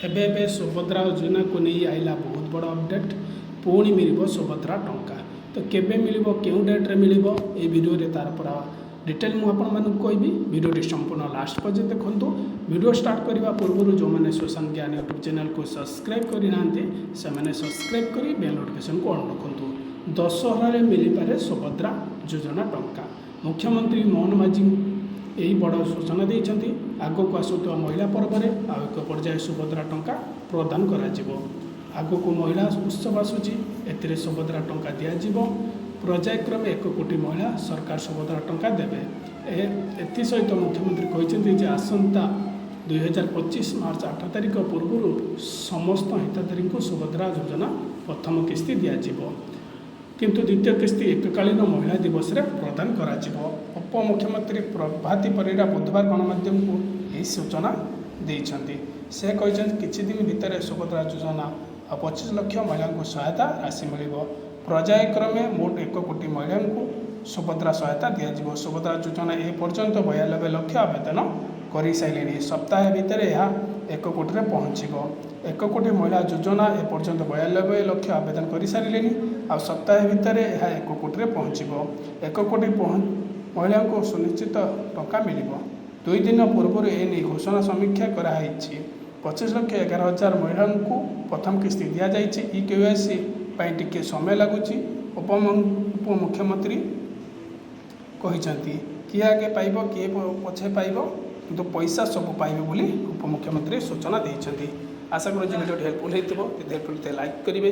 एबे सुभद्रा योजना को नहीं आइला बहुत बड़ा अपडेट पुणी मिल सुभद्रा टंका तो केबे मिल क्यों डेट्रे मिल ये वीडियो रे तार पूरा डिटेल मुझे कहबी वीडियो संपूर्ण लास्ट पर्यटन देखो वीडियो स्टार्ट करने पूर्व जो मैंने सुशांत ज्ञान यूट्यूब चैनल को सब्सक्राइब करना से सब्सक्राइब कर बेल नोटिफिकेशन को ऑन रखु दशहरा मिल पारे सुभद्रा योजना टंका मुख्यमंत्री मोहन माझी यही बड़ सूचना देते आग को आसुवा महिला पर्व में आउ एक पर्याय सुभद्रा टंका प्रदान आग को महिला उत्सव आसूची ए सुभद्रा टंका दिज्व पर्यायक्रमे 1 कोटी महिला सरकार सुभद्रा टंका देवे एसत मुख्यमंत्री कहते आसंता 2025 मार्च 8 तारिख पूर्व समस्त हिताधिकारी को सुभद्रा योजना प्रथम किस्ती दिज्व किंतु द्वितीय किस्ती एककालीन महिला दिवस रे प्रदान करा उप मुख्यमंत्री प्रभाती परिड़ा बुधवार गणमाध्यम को यही सूचना देते से कहते किछि दिन भितर सुभद्रा योजना 25 लाख महिला को सहायता राशि मिल पर्यायक्रमे मोट 1 कोटी महिला को सुभद्रा सहायता दिज्व सुभद्रा योजना ए पर्यंत 92 लाख आवेदन कर सारे सप्ताह भितर यह 1 कोटी में पहुँचो 1 कोटी महिला योजना ए पर्यंत 92 लाख आवेदन कर सारे आ सप्ताह भितर यह 1 कोटी में पहुँचो 1 कोटी महिला को सुनिश्चित टंका मिल 2 दिन पूर्व एने घोषणा समीक्षा कराई 25,11,000 महिला को प्रथम किस्ती दि जाएगी EKYC टिके समय लगुच उप मुख्यमंत्री कहते किए आगे पाइब किए पछे पाइब किंतु पैसा सब पाइबे बोली उप मुख्यमंत्री सूचना देते आशा करूँ वीडियो हेल्पफुल होती लाइक करेंगे।